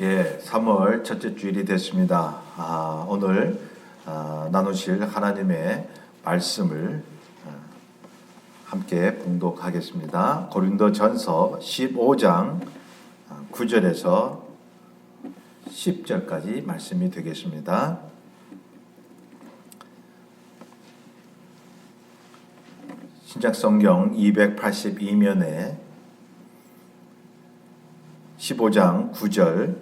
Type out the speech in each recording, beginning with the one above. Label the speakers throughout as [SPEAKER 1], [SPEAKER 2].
[SPEAKER 1] 예, 3월 첫째 주일이 됐습니다. 오늘 나누실 하나님의 말씀을 함께 봉독하겠습니다. 고린도전서 15장 9절에서 10절까지 말씀이 되겠습니다. 신약성경 282면에 15장 9절에서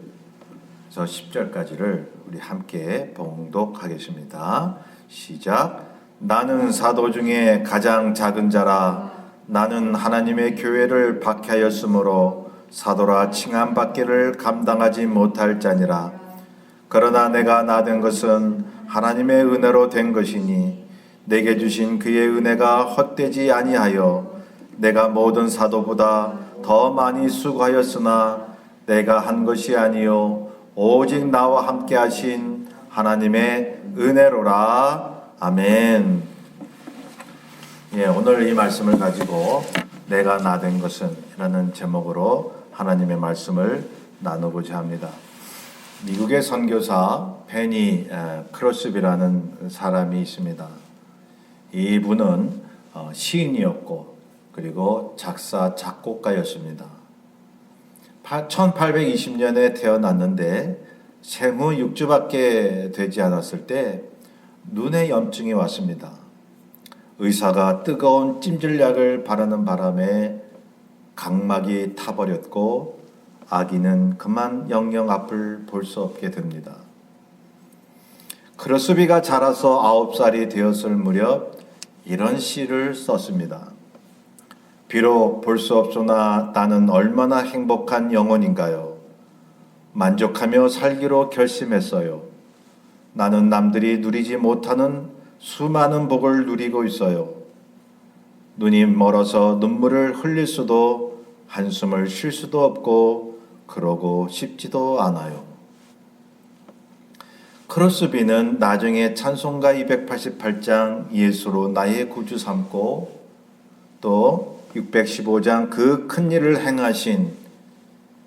[SPEAKER 1] 10절까지를 우리 함께 봉독하겠습니다. 시작. 나는 사도 중에 가장 작은 자라. 나는 하나님의 교회를 박해하였으므로 사도라 칭함받기를 감당하지 못할 자니라. 그러나 내가 나된 것은 하나님의 은혜로 된 것이니 내게 주신 그의 은혜가 헛되지 아니하여 내가 모든 사도보다 더 많이 수고하였으나 내가 한 것이 아니요 오직 나와 함께 하신 하나님의 은혜로라. 아멘. 예, 오늘 이 말씀을 가지고 내가 나된 것은 라는 제목으로 하나님의 말씀을 나누고자 합니다. 미국의 선교사 페니 크로스비라는 사람이 있습니다. 이분은 시인이었고 그리고 작사 작곡가였습니다. 1820년에 태어났는데 생후 6주밖에 되지 않았을 때 눈에 염증이 왔습니다. 의사가 뜨거운 찜질약을 바르는 바람에 각막이 타버렸고 아기는 그만 영영 앞을 볼 수 없게 됩니다. 크로스비가 자라서 9살이 되었을 무렵 이런 시를 썼습니다. 비록 볼 수 없으나 나는 얼마나 행복한 영혼인가요? 만족하며 살기로 결심했어요. 나는 남들이 누리지 못하는 수많은 복을 누리고 있어요. 눈이 멀어서 눈물을 흘릴 수도 한숨을 쉴 수도 없고 그러고 싶지도 않아요. 크로스비는 나중에 찬송가 288장 예수로 나의 구주 삼고 또 615장 그 큰 일을 행하신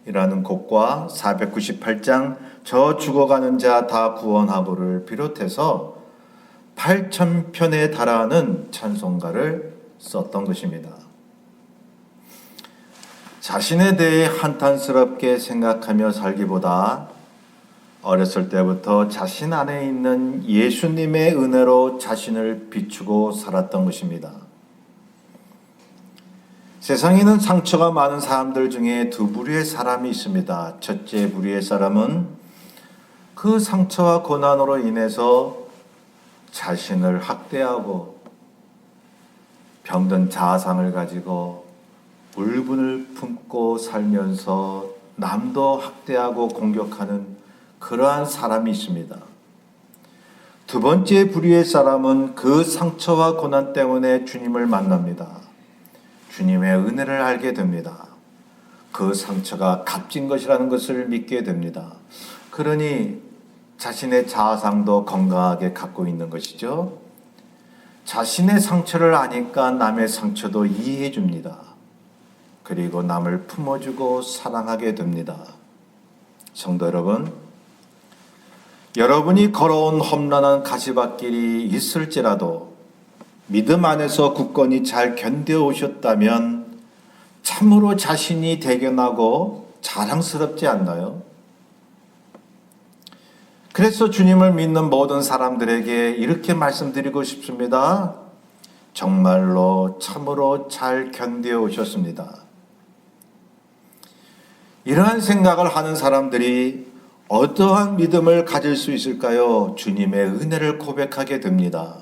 [SPEAKER 1] 이라는 곡과 498장 저 죽어가는 자 다 구원하고를 비롯해서 8,000편에 달하는 찬송가를 썼던 것입니다. 자신에 대해 한탄스럽게 생각하며 살기보다 어렸을 때부터 자신 안에 있는 예수님의 은혜로 자신을 비추고 살았던 것입니다. 세상에는 상처가 많은 사람들 중에 두 부류의 사람이 있습니다. 첫째 부류의 사람은 그 상처와 고난으로 인해서 자신을 학대하고 병든 자아상을 가지고 울분을 품고 살면서 남도 학대하고 공격하는 그러한 사람이 있습니다. 두 번째 부류의 사람은 그 상처와 고난 때문에 주님을 만납니다. 주님의 은혜를 알게 됩니다. 그 상처가 값진 것이라는 것을 믿게 됩니다. 그러니 자신의 자아상도 건강하게 갖고 있는 것이죠. 자신의 상처를 아니까 남의 상처도 이해해 줍니다. 그리고 남을 품어주고 사랑하게 됩니다. 성도 여러분, 여러분이 걸어온 험난한 가시밭길이 있을지라도 믿음 안에서 굳건히 잘 견뎌오셨다면 참으로 자신이 대견하고 자랑스럽지 않나요? 그래서 주님을 믿는 모든 사람들에게 이렇게 말씀드리고 싶습니다. 정말로 참으로 잘 견뎌오셨습니다. 이러한 생각을 하는 사람들이 어떠한 믿음을 가질 수 있을까요? 주님의 은혜를 고백하게 됩니다.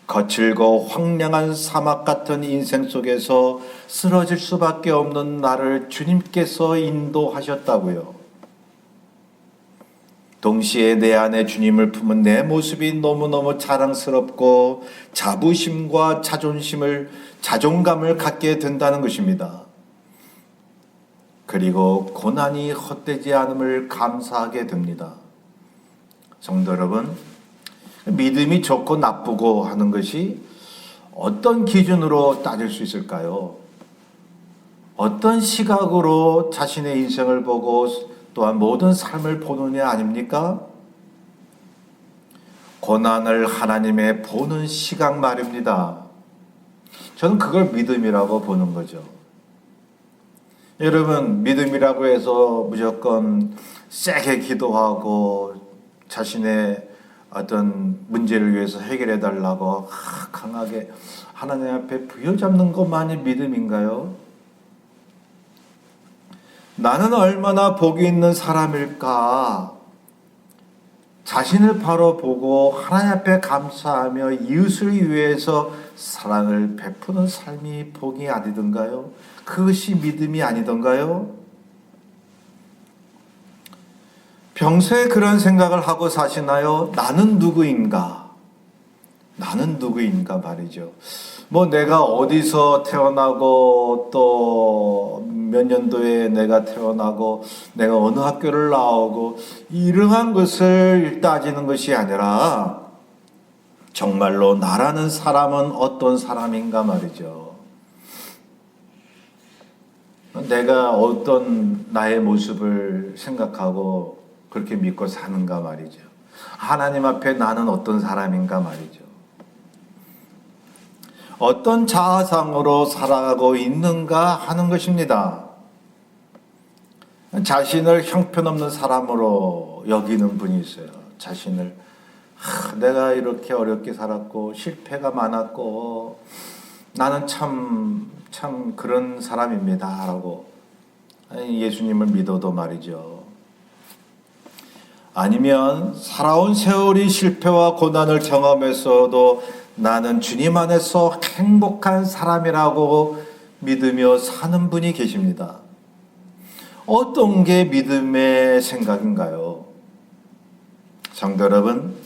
[SPEAKER 1] 거칠고 황량한 사막 같은 인생 속에서 쓰러질 수밖에 없는 나를 주님께서 인도하셨다고요. 동시에 내 안에 주님을 품은 내 모습이 너무너무 자랑스럽고 자부심과 자존감을 갖게 된다는 것입니다. 그리고 고난이 헛되지 않음을 감사하게 됩니다. 성도 여러분, 믿음이 좋고 나쁘고 하는 것이 어떤 기준으로 따질 수 있을까요? 어떤 시각으로 자신의 인생을 보고 또한 모든 삶을 보느냐 아닙니까? 고난을 하나님의 보는 시각 말입니다. 저는 그걸 믿음이라고 보는 거죠. 여러분, 믿음이라고 해서 무조건 세게 기도하고 자신의 어떤 문제를 위해서 해결해 달라고 강하게 하나님 앞에 부여잡는 것만이 믿음인가요? 나는 얼마나 복이 있는 사람일까? 자신을 바로 보고 하나님 앞에 감사하며 이웃을 위해서 사랑을 베푸는 삶이 복이 아니던가요? 그것이 믿음이 아니던가요? 평소에 그런 생각을 하고 사시나요? 나는 누구인가? 나는 누구인가 말이죠. 뭐 내가 어디서 태어나고 또 몇 년도에 내가 태어나고 내가 어느 학교를 나오고 이러한 것을 따지는 것이 아니라 정말로 나라는 사람은 어떤 사람인가 말이죠. 내가 어떤 나의 모습을 생각하고 그렇게 믿고 사는가 말이죠. 하나님 앞에 나는 어떤 사람인가 말이죠. 어떤 자아상으로 살아가고 있는가 하는 것입니다. 자신을 형편없는 사람으로 여기는 분이 있어요. 자신을 내가 이렇게 어렵게 살았고 실패가 많았고 나는 참 그런 사람입니다 라고 예수님을 믿어도 말이죠. 아니면 살아온 세월이 실패와 고난을 경험했어도 나는 주님 안에서 행복한 사람이라고 믿으며 사는 분이 계십니다. 어떤 게 믿음의 생각인가요? 성도 여러분,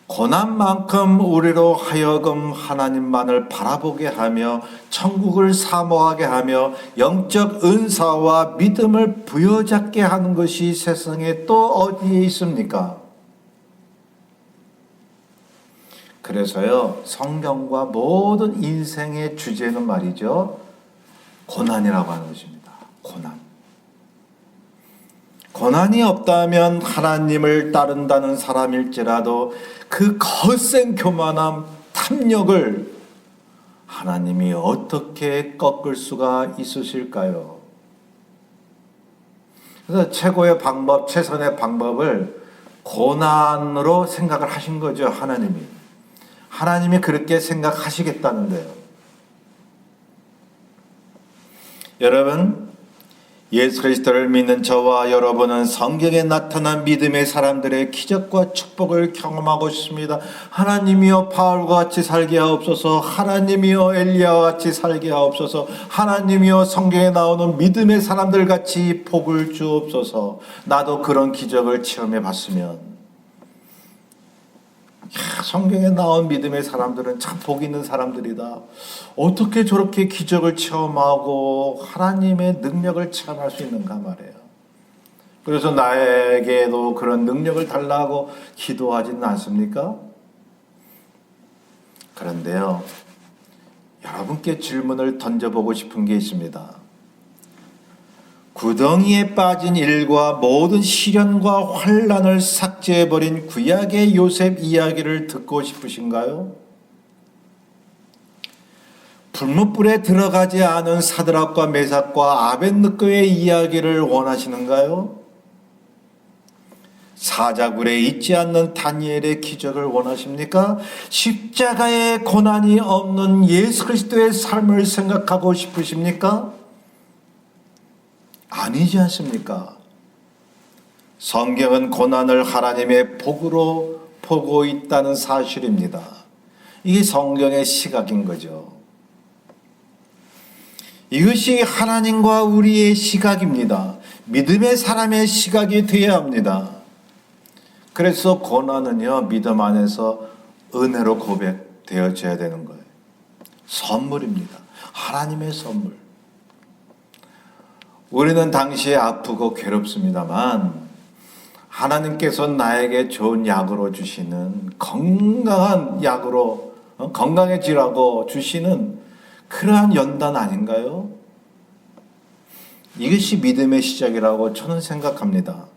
[SPEAKER 1] 고난만큼 우리로 하여금 하나님만을 바라보게 하며 천국을 사모하게 하며 영적 은사와 믿음을 부여잡게 하는 것이 세상에 또 어디에 있습니까? 그래서요, 성경과 모든 인생의 주제는 말이죠, 고난이라고 하는 것입니다. 고난이 없다면 하나님을 따른다는 사람일지라도 그 거센 교만함, 탐욕을 하나님이 어떻게 꺾을 수가 있으실까요? 그래서 최고의 방법, 최선의 방법을 고난으로 생각을 하신 거죠, 하나님이. 하나님이 그렇게 생각하시겠다는데요. 여러분, 예수 그리스도를 믿는 저와 여러분은 성경에 나타난 믿음의 사람들의 기적과 축복을 경험하고 싶습니다. 하나님이여 바울과 같이 살게 하옵소서. 하나님이여 엘리야와 같이 살게 하옵소서. 하나님이여 성경에 나오는 믿음의 사람들 같이 복을 주옵소서. 나도 그런 기적을 체험해 봤으면, 성경에 나온 믿음의 사람들은 참 복 있는 사람들이다. 어떻게 저렇게 기적을 체험하고 하나님의 능력을 체험할 수 있는가 말이에요. 그래서 나에게도 그런 능력을 달라고 기도하지는 않습니까? 그런데요, 여러분께 질문을 던져보고 싶은 게 있습니다. 구덩이에 빠진 일과 모든 시련과 환난을 삭제해버린 구약의 요셉 이야기를 듣고 싶으신가요? 불못불에 들어가지 않은 사드락과 메삭과 아벳느고의 이야기를 원하시는가요? 사자굴에 있지 않는 다니엘의 기적을 원하십니까? 십자가의 고난이 없는 예수 그리스도의 삶을 생각하고 싶으십니까? 아니지 않습니까? 성경은 고난을 하나님의 복으로 보고 있다는 사실입니다. 이게 성경의 시각인 거죠. 이것이 하나님과 우리의 시각입니다. 믿음의 사람의 시각이 되어야 합니다. 그래서 고난은요, 믿음 안에서 은혜로 고백되어져야 되는 거예요. 선물입니다. 하나님의 선물. 우리는 당시에 아프고 괴롭습니다만 하나님께서 나에게 좋은 약으로 주시는, 건강한 약으로 건강해지라고 주시는 그러한 연단 아닌가요? 이것이 믿음의 시작이라고 저는 생각합니다.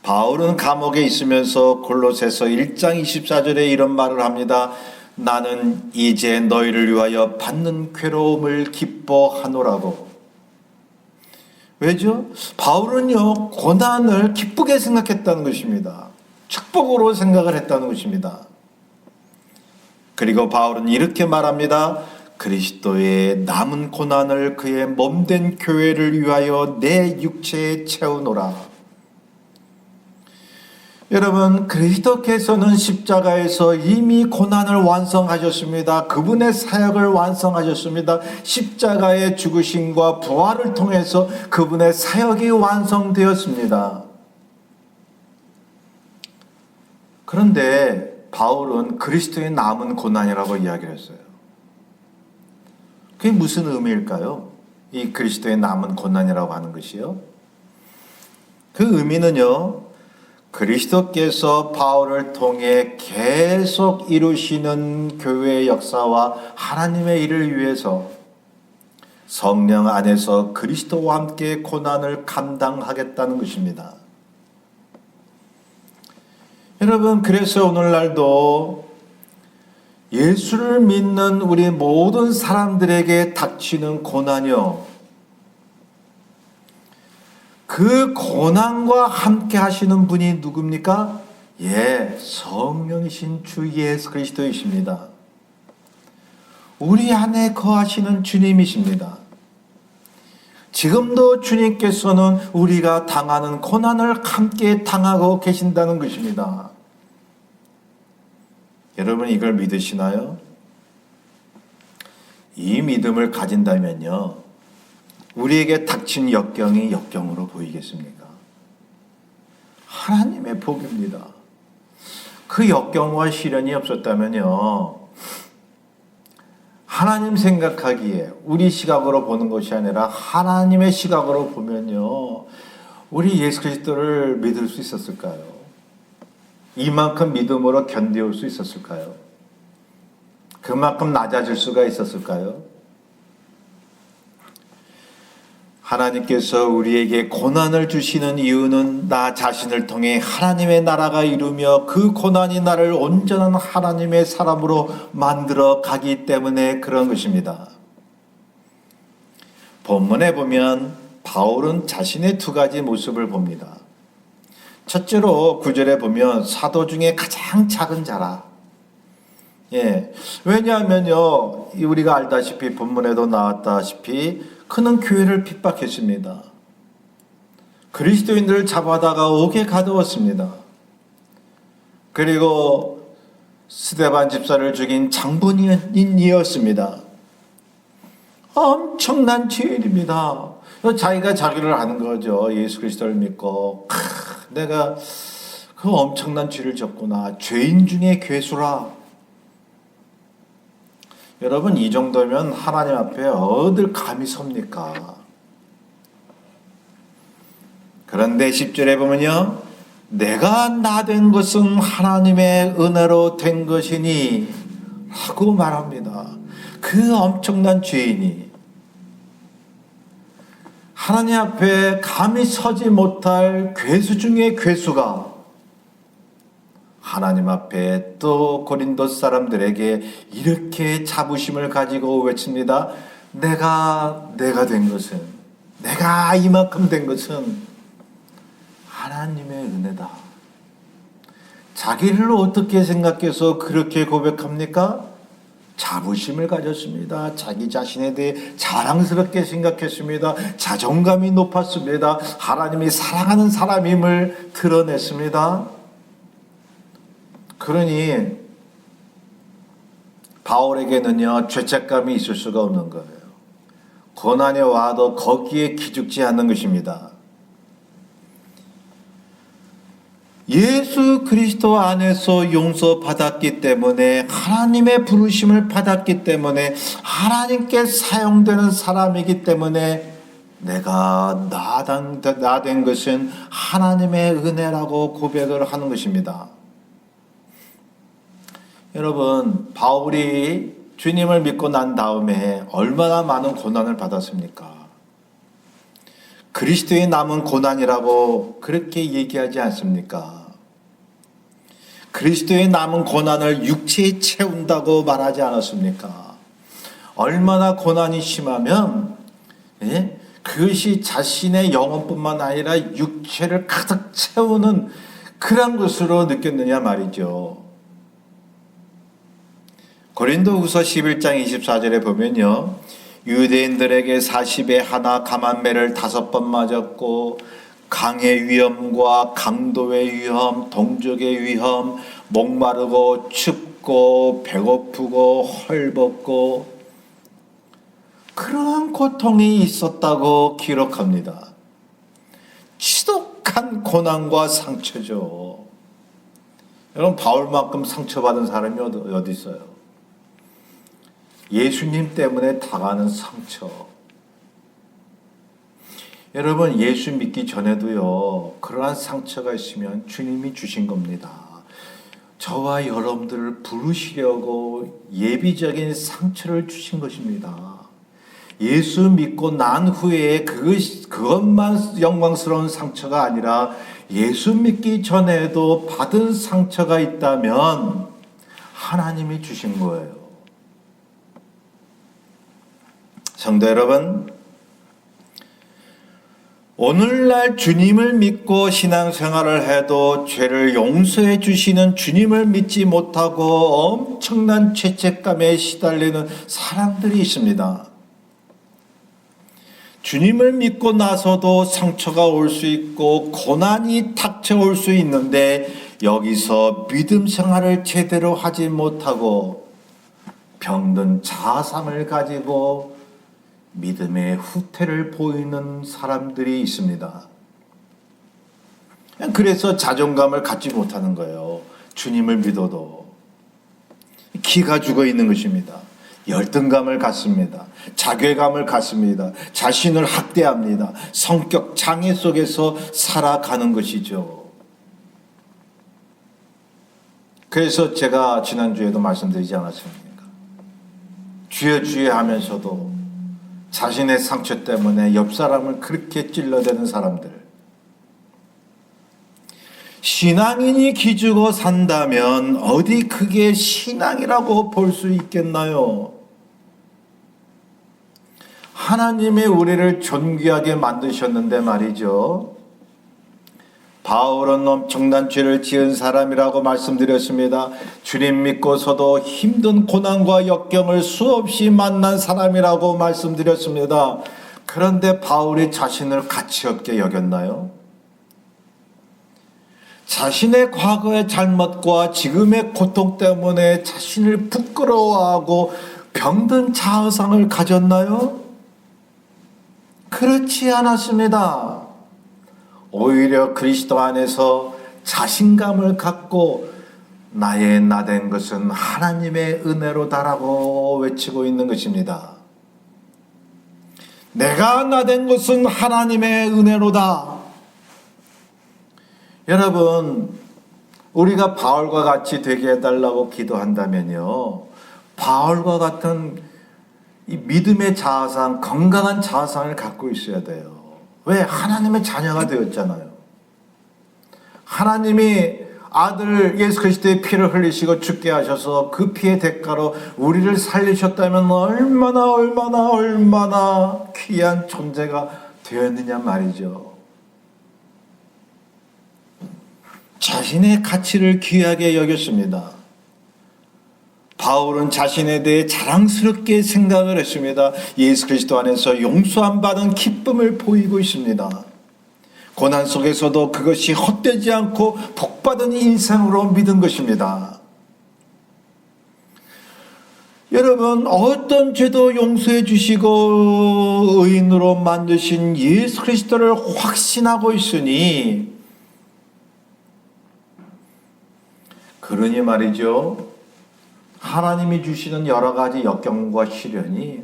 [SPEAKER 1] 바울은 감옥에 있으면서 골로새서 1장 24절에 이런 말을 합니다. 나는 이제 너희를 위하여 받는 괴로움을 기뻐하노라고. 왜죠? 바울은요, 고난을 기쁘게 생각했다는 것입니다. 축복으로 생각을 했다는 것입니다. 그리고 바울은 이렇게 말합니다. 그리스도의 남은 고난을 그의 몸된 교회를 위하여 내 육체에 채우노라. 여러분, 그리스도께서는 십자가에서 이미 고난을 완성하셨습니다. 그분의 사역을 완성하셨습니다. 십자가의 죽으심과 부활을 통해서 그분의 사역이 완성되었습니다. 그런데 바울은 그리스도의 남은 고난이라고 이야기를 했어요. 그게 무슨 의미일까요? 이 그리스도의 남은 고난이라고 하는 것이요. 그 의미는요, 그리스도께서 바울을 통해 계속 이루시는 교회의 역사와 하나님의 일을 위해서 성령 안에서 그리스도와 함께 고난을 감당하겠다는 것입니다. 여러분, 그래서 오늘날도 예수를 믿는 우리 모든 사람들에게 닥치는 고난이요, 그 고난과 함께 하시는 분이 누굽니까? 성령이신 주 예수 그리스도이십니다. 우리 안에 거하시는 주님이십니다. 지금도 주님께서는 우리가 당하는 고난을 함께 당하고 계신다는 것입니다. 여러분, 이걸 믿으시나요? 이 믿음을 가진다면요, 우리에게 닥친 역경이 역경으로 보이겠습니까? 하나님의 복입니다. 그 역경과 시련이 없었다면요, 하나님 생각하기에 우리 시각으로 보는 것이 아니라 하나님의 시각으로 보면요, 우리 예수 그리스도를 믿을 수 있었을까요? 이만큼 믿음으로 견디올 수 있었을까요? 그만큼 낮아질 수가 있었을까요? 하나님께서 우리에게 고난을 주시는 이유는 나 자신을 통해 하나님의 나라가 이루며 그 고난이 나를 온전한 하나님의 사람으로 만들어 가기 때문에 그런 것입니다. 본문에 보면 바울은 자신의 두 가지 모습을 봅니다. 첫째로 9절에 보면 사도 중에 가장 작은 자라. 왜냐하면요, 우리가 알다시피 본문에도 나왔다시피 그는 교회를 핍박했습니다. 그리스도인들을 잡아다가 옥에 가두었습니다. 그리고 스데반 집사를 죽인 장본인이었습니다. 엄청난 죄인입니다. 자기가 자기를 하는 거죠. 예수 그리스도를 믿고 내가 그 엄청난 죄를 졌구나. 죄인 중에 괴수라. 여러분, 이 정도면 하나님 앞에 어딜 감히 섭니까? 그런데 10절에 보면요, 내가 나 된 것은 하나님의 은혜로 된 것이니 라고 말합니다. 그 엄청난 죄인이 하나님 앞에 감히 서지 못할 괴수 중에 괴수가 하나님 앞에 또 고린도 사람들에게 이렇게 자부심을 가지고 외칩니다. 내가 된 것은, 내가 이만큼 된 것은 하나님의 은혜다. 자기를 어떻게 생각해서 그렇게 고백합니까? 자부심을 가졌습니다. 자기 자신에 대해 자랑스럽게 생각했습니다. 자존감이 높았습니다. 하나님이 사랑하는 사람임을 드러냈습니다. 그러니 바울에게는요, 죄책감이 있을 수가 없는 거예요. 고난이 와도 거기에 기죽지 않는 것입니다. 예수 그리스도 안에서 용서받았기 때문에, 하나님의 부르심을 받았기 때문에, 하나님께 사용되는 사람이기 때문에 내가 나 된 것은 하나님의 은혜라고 고백을 하는 것입니다. 여러분, 바울이 주님을 믿고 난 다음에 얼마나 많은 고난을 받았습니까? 그리스도의 남은 고난이라고 그렇게 얘기하지 않습니까? 그리스도의 남은 고난을 육체에 채운다고 말하지 않았습니까? 얼마나 고난이 심하면 그것이 자신의 영혼뿐만 아니라 육체를 가득 채우는 그런 것으로 느꼈느냐 말이죠. 고린도후서 11장 24절에 보면요, 유대인들에게 40에 하나 감한 매를 5번 맞았고 강의 위험과 강도의 위험, 동족의 위험, 목마르고 춥고 배고프고 헐벗고 그러한 고통이 있었다고 기록합니다. 지독한 고난과 상처죠. 여러분, 바울만큼 상처받은 사람이 어디 있어요? 예수님 때문에 당하는 상처. 여러분, 예수 믿기 전에도요, 그러한 상처가 있으면 주님이 주신 겁니다. 저와 여러분들을 부르시려고 예비적인 상처를 주신 것입니다. 예수 믿고 난 후에 그것만 영광스러운 상처가 아니라 예수 믿기 전에도 받은 상처가 있다면 하나님이 주신 거예요. 성도 여러분, 오늘날 주님을 믿고 신앙생활을 해도 죄를 용서해 주시는 주님을 믿지 못하고 엄청난 죄책감에 시달리는 사람들이 있습니다. 주님을 믿고 나서도 상처가 올 수 있고 고난이 닥쳐올 수 있는데 여기서 믿음 생활을 제대로 하지 못하고 병든 자아상을 가지고 믿음의 후퇴를 보이는 사람들이 있습니다. 그래서 자존감을 갖지 못하는 거예요. 주님을 믿어도 기가 죽어 있는 것입니다. 열등감을 갖습니다. 자괴감을 갖습니다. 자신을 학대합니다. 성격 장애 속에서 살아가는 것이죠. 그래서 제가 지난주에도 말씀드리지 않았습니까? 주여 주여 하면서도 자신의 상처 때문에 옆 사람을 그렇게 찔러대는 사람들. 신앙인이 기죽어 산다면 어디 그게 신앙이라고 볼 수 있겠나요? 하나님이 우리를 존귀하게 만드셨는데 말이죠. 바울은 엄청난 죄를 지은 사람이라고 말씀드렸습니다. 주님 믿고서도 힘든 고난과 역경을 수없이 만난 사람이라고 말씀드렸습니다. 그런데 바울이 자신을 가치없게 여겼나요? 자신의 과거의 잘못과 지금의 고통 때문에 자신을 부끄러워하고 병든 자아상을 가졌나요? 그렇지 않았습니다. 오히려 그리스도 안에서 자신감을 갖고 나의 나된 것은 하나님의 은혜로다라고 외치고 있는 것입니다. 내가 나된 것은 하나님의 은혜로다. 여러분, 우리가 바울과 같이 되게 해달라고 기도한다면요, 바울과 같은 이 믿음의 자아상, 건강한 자아상을 갖고 있어야 돼요. 왜? 하나님의 자녀가 되었잖아요. 하나님이 아들 예수 그리스도의 피를 흘리시고 죽게 하셔서 그 피의 대가로 우리를 살리셨다면 얼마나 귀한 존재가 되었느냐 말이죠. 자신의 가치를 귀하게 여겼습니다. 바울은 자신에 대해 자랑스럽게 생각을 했습니다. 예수 그리스도 안에서 용서함 받은 기쁨을 보이고 있습니다. 고난 속에서도 그것이 헛되지 않고 복받은 인생으로 믿은 것입니다. 여러분, 어떤 죄도 용서해 주시고 의인으로 만드신 예수 그리스도를 확신하고 있으니, 그러니 말이죠, 하나님이 주시는 여러 가지 역경과 시련이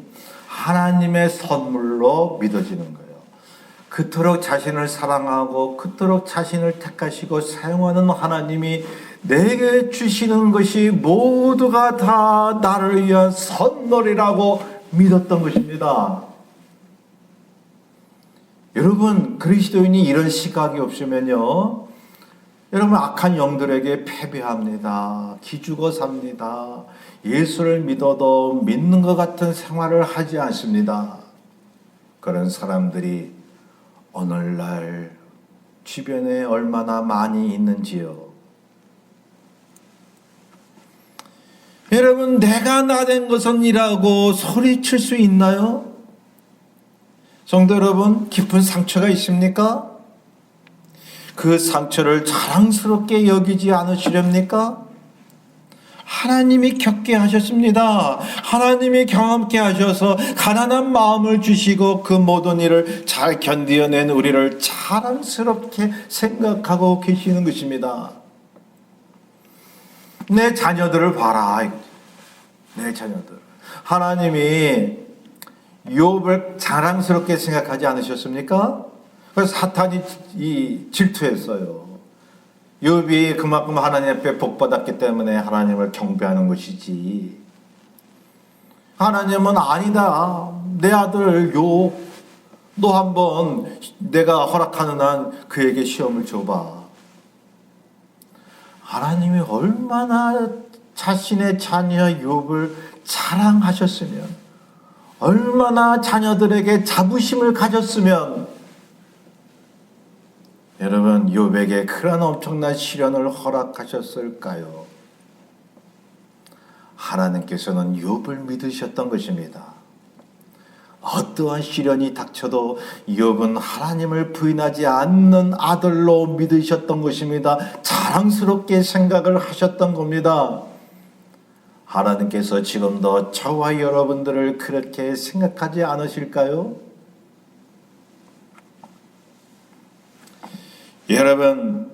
[SPEAKER 1] 하나님의 선물로 믿어지는 거예요. 그토록 자신을 사랑하고 그토록 자신을 택하시고 사용하는 하나님이 내게 주시는 것이 모두가 다 나를 위한 선물이라고 믿었던 것입니다. 여러분, 그리스도인이 이런 시각이 없으면요, 여러분 악한 영들에게 패배합니다. 기죽어 삽니다. 예수를 믿어도 믿는 것 같은 생활을 하지 않습니다. 그런 사람들이 오늘날 주변에 얼마나 많이 있는지요. 여러분, 내가 나된 것은 이라고 소리칠 수 있나요? 성도 여러분, 깊은 상처가 있습니까? 그 상처를 자랑스럽게 여기지 않으시렵니까? 하나님이 겪게 하셨습니다. 하나님이 경험케 하셔서 가난한 마음을 주시고 그 모든 일을 잘 견디어낸 우리를 자랑스럽게 생각하고 계시는 것입니다. 내 자녀들을 봐라. 내 자녀들. 하나님이 욥을 자랑스럽게 생각하지 않으셨습니까? 그래서 사탄이 질투했어요. 욥이 그만큼 하나님 앞에 복받았기 때문에 하나님을 경배하는 것이지. 하나님은 아니다. 내 아들 욥, 너 한번 내가 허락하는 한 그에게 시험을 줘봐. 하나님이 얼마나 자신의 자녀 욥을 자랑하셨으면, 얼마나 자녀들에게 자부심을 가졌으면 여러분 욥에게 그런 엄청난 시련을 허락하셨을까요? 하나님께서는 욥을 믿으셨던 것입니다. 어떠한 시련이 닥쳐도 욥은 하나님을 부인하지 않는 아들로 믿으셨던 것입니다. 자랑스럽게 생각을 하셨던 겁니다. 하나님께서 지금도 저와 여러분들을 그렇게 생각하지 않으실까요? 여러분,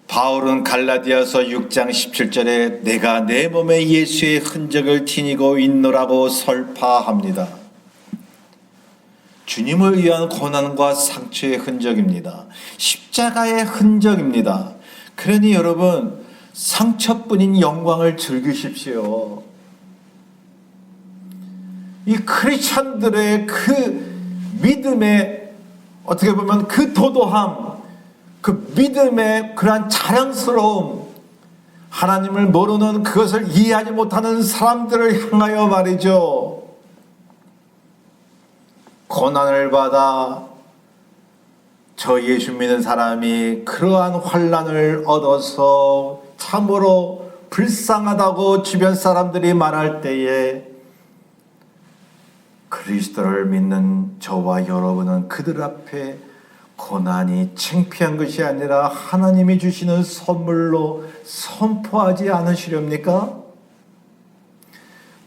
[SPEAKER 1] 바울은 갈라디아서 6장 17절에 내가 내 몸에 예수의 흔적을 티니고 있노라고 설파합니다. 주님을 위한 고난과 상처의 흔적입니다. 십자가의 흔적입니다. 그러니 여러분, 상처뿐인 영광을 즐기십시오. 이 크리스찬들의 그 믿음의 어떻게 보면 그 도도함, 그 믿음의 그러한 자랑스러움, 하나님을 모르는 그것을 이해하지 못하는 사람들을 향하여 말이죠. 고난을 받아 저 예수 믿는 사람이 그러한 환난을 얻어서 참으로 불쌍하다고 주변 사람들이 말할 때에 그리스도를 믿는 저와 여러분은 그들 앞에 고난이 창피한 것이 아니라 하나님이 주시는 선물로 선포하지 않으시렵니까?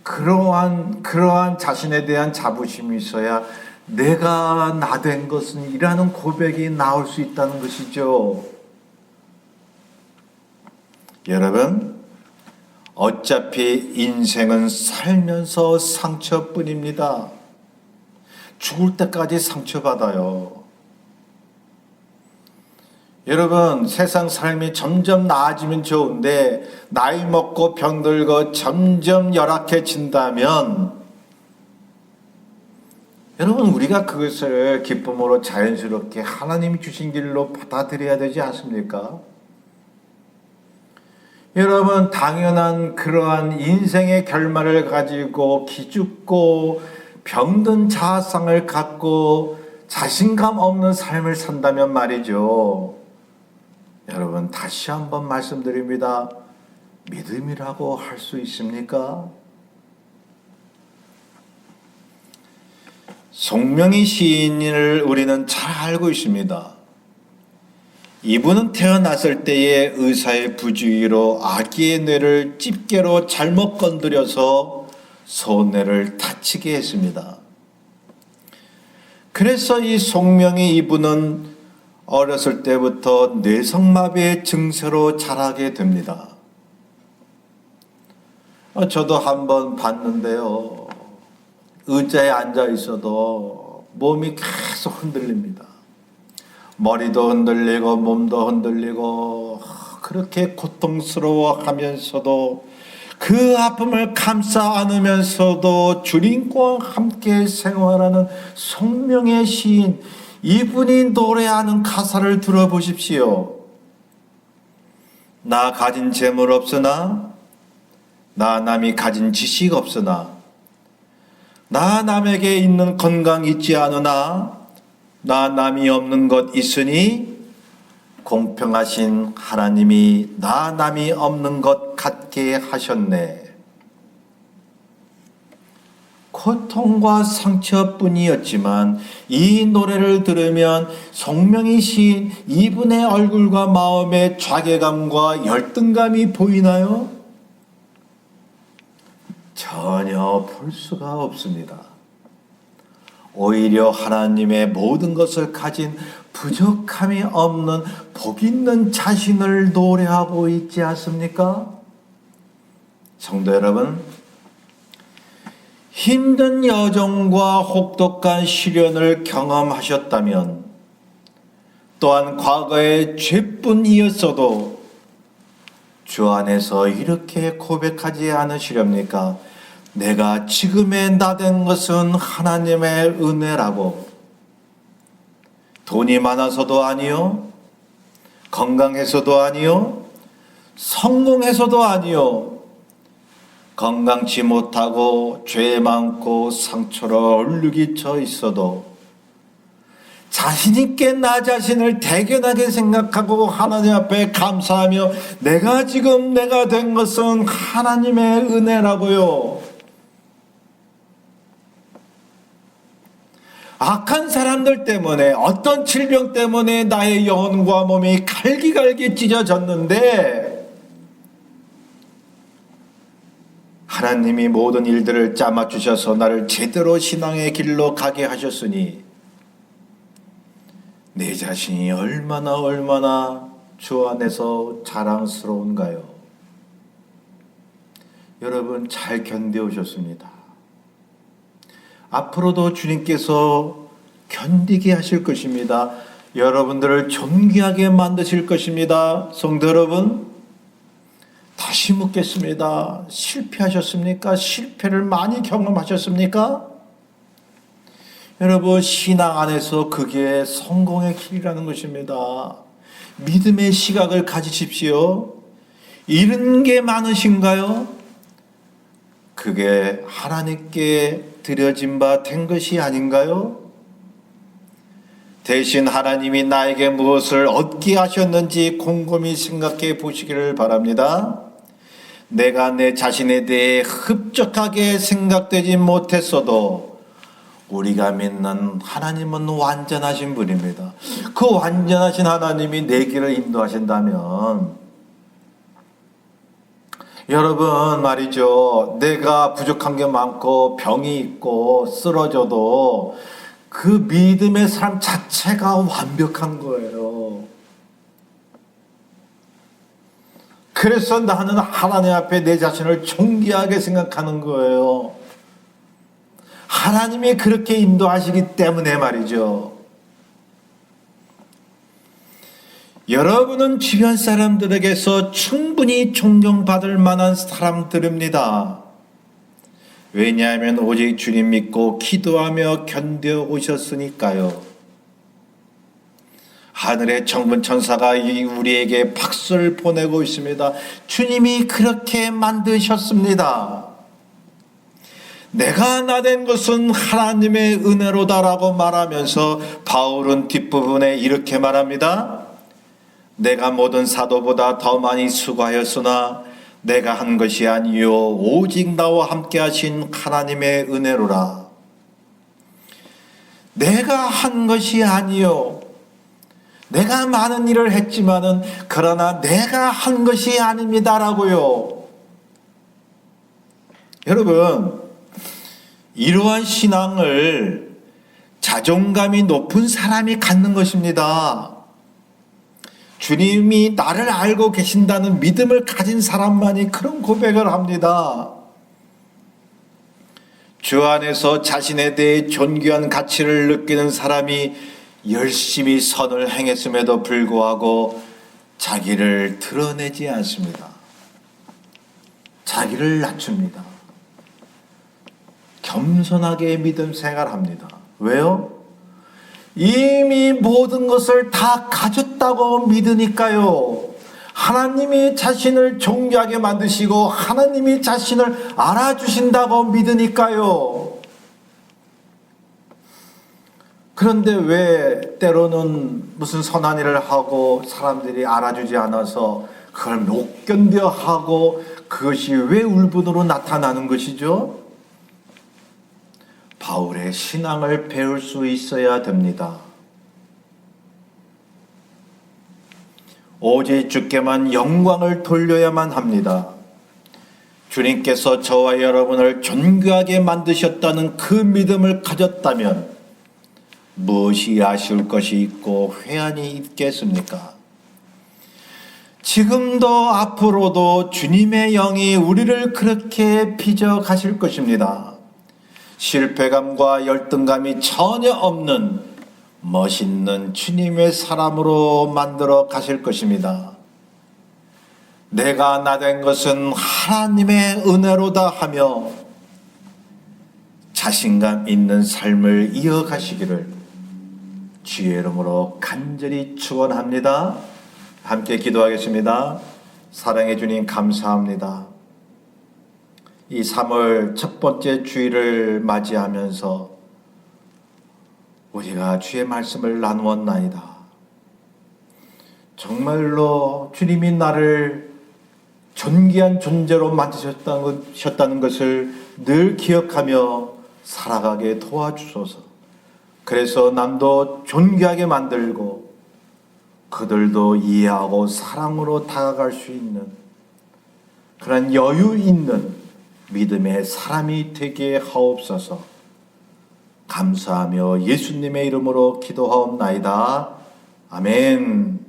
[SPEAKER 1] 그러한 자신에 대한 자부심이 있어야 내가 나된 것은 이라는 고백이 나올 수 있다는 것이죠. 여러분, 어차피 인생은 살면서 상처뿐입니다. 죽을 때까지 상처받아요. 여러분, 세상 삶이 점점 나아지면 좋은데 나이 먹고 병들고 점점 열악해진다면 여러분, 우리가 그것을 기쁨으로 자연스럽게 하나님이 주신 길로 받아들여야 되지 않습니까? 여러분, 당연한 그러한 인생의 결말을 가지고 기죽고 병든 자아상을 갖고 자신감 없는 삶을 산다면 말이죠. 여러분, 다시 한번 말씀드립니다. 믿음이라고 할 수 있습니까? 송명희 시인을 우리는 잘 알고 있습니다. 이분은 태어났을 때의 의사의 부주의로 아기의 뇌를 집게로 잘못 건드려서 소뇌를 다치게 했습니다. 그래서 이 송명희 이분은 어렸을 때부터 뇌성마비의 증세로 자라게 됩니다. 저도 한번 봤는데요. 의자에 앉아 있어도 몸이 계속 흔들립니다. 머리도 흔들리고 몸도 흔들리고 그렇게 고통스러워하면서도 그 아픔을 감싸 안으면서도 주님과 함께 생활하는 송명의 시인, 이분이 노래하는 가사를 들어보십시오. 나 가진 재물 없으나, 나 남이 가진 지식 없으나, 나 남에게 있는 건강 있지 않으나, 나 남이 없는 것 있으니 공평하신 하나님이 나 남이 없는 것 같게 하셨네. 고통과 상처뿐이었지만 이 노래를 들으면 송명희 시인 이분의 얼굴과 마음의 자괴감과 열등감이 보이나요? 전혀 볼 수가 없습니다. 오히려 하나님의 모든 것을 가진 부족함이 없는 복 있는 자신을 노래하고 있지 않습니까? 성도 여러분, 힘든 여정과 혹독한 시련을 경험하셨다면, 또한 과거의 죄뿐이었어도 주 안에서 이렇게 고백하지 않으시렵니까? 내가 지금의 나 된 것은 하나님의 은혜라고. 돈이 많아서도 아니요, 건강해서도 아니요, 성공해서도 아니요, 건강치 못하고 죄 많고 상처로 얼룩이쳐 있어도 자신있게 나 자신을 대견하게 생각하고 하나님 앞에 감사하며 내가 지금 내가 된 것은 하나님의 은혜라고요. 악한 사람들 때문에, 어떤 질병 때문에 나의 영혼과 몸이 갈기갈기 찢어졌는데 하나님이 모든 일들을 짜맞추셔서 나를 제대로 신앙의 길로 가게 하셨으니 내 자신이 얼마나 주 안에서 자랑스러운가요? 여러분, 잘 견뎌오셨습니다. 앞으로도 주님께서 견디게 하실 것입니다. 여러분들을 존귀하게 만드실 것입니다. 성도 여러분, 다시 묻겠습니다. 실패하셨습니까? 실패를 많이 경험하셨습니까? 여러분, 신앙 안에서 그게 성공의 길이라는 것입니다. 믿음의 시각을 가지십시오. 잃은 게 많으신가요? 그게 하나님께 드려진 바 된 것이 아닌가요? 대신 하나님이 나에게 무엇을 얻게 하셨는지 곰곰이 생각해 보시기를 바랍니다. 내가 내 자신에 대해 흡족하게 생각되지 못했어도 우리가 믿는 하나님은 완전하신 분입니다. 그 완전하신 하나님이 내 길을 인도하신다면, 여러분 말이죠, 내가 부족한 게 많고 병이 있고 쓰러져도 그 믿음의 삶 자체가 완벽한 거예요. 그래서 나는 하나님 앞에 내 자신을 존귀하게 생각하는 거예요. 하나님이 그렇게 인도하시기 때문에 말이죠. 여러분은 주변 사람들에게서 충분히 존경받을 만한 사람들입니다. 왜냐하면 오직 주님 믿고 기도하며 견뎌오셨으니까요. 하늘의 천군 천사가 우리에게 박수를 보내고 있습니다. 주님이 그렇게 만드셨습니다. 내가 나 된 것은 하나님의 은혜로다라고 말하면서 바울은 뒷부분에 이렇게 말합니다. 내가 모든 사도보다 더 많이 수고하였으나 내가 한 것이 아니요 오직 나와 함께 하신 하나님의 은혜로라. 내가 한 것이 아니요, 내가 많은 일을 했지만은 그러나 내가 한 것이 아닙니다라고요. 여러분, 이러한 신앙을 자존감이 높은 사람이 갖는 것입니다. 주님이 나를 알고 계신다는 믿음을 가진 사람만이 그런 고백을 합니다. 주 안에서 자신에 대해 존귀한 가치를 느끼는 사람이 열심히 선을 행했음에도 불구하고 자기를 드러내지 않습니다. 자기를 낮춥니다. 겸손하게 믿음 생활합니다. 왜요? 이미 모든 것을 다 가졌다고 믿으니까요. 하나님이 자신을 존귀하게 만드시고 하나님이 자신을 알아주신다고 믿으니까요. 그런데 왜 때로는 무슨 선한 일을 하고 사람들이 알아주지 않아서 그걸 못 견뎌 하고 그것이 왜 울분으로 나타나는 것이죠? 바울의 신앙을 배울 수 있어야 됩니다. 오직 주께만 영광을 돌려야만 합니다. 주님께서 저와 여러분을 존귀하게 만드셨다는 그 믿음을 가졌다면 무엇이 아쉬울 것이 있고 회한이 있겠습니까? 지금도 앞으로도 주님의 영이 우리를 그렇게 빚어 가실 것입니다. 실패감과 열등감이 전혀 없는 멋있는 주님의 사람으로 만들어 가실 것입니다. 내가 나 된 것은 하나님의 은혜로다 하며 자신감 있는 삶을 이어가시기를 주의 이름으로 간절히 축원합니다. 함께 기도하겠습니다. 사랑해 주님 감사합니다. 이 3월 첫 번째 주일을 맞이하면서 우리가 주의 말씀을 나누었나이다. 정말로 주님이 나를 존귀한 존재로 만드셨다는 것을 늘 기억하며 살아가게 도와주소서. 그래서 남도 존귀하게 만들고 그들도 이해하고 사랑으로 다가갈 수 있는 그런 여유 있는 믿음의 사람이 되게 하옵소서. 감사하며 예수님의 이름으로 기도하옵나이다. 아멘.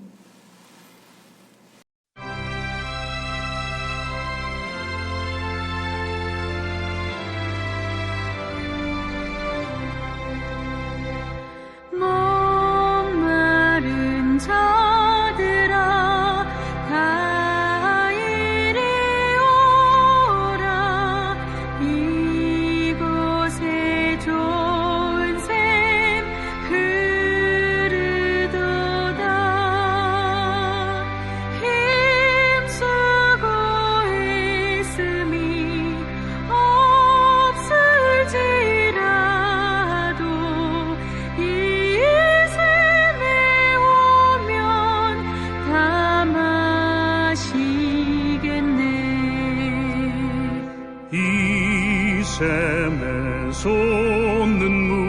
[SPEAKER 2] 목마른 자들아 다 이리 오라. 이곳에 좋은 샘 흐르도다. 힘쓰고 있음이 없을지라도 이 샘에 오면 다 마시겠네.
[SPEAKER 3] 이 샘에 솟는 물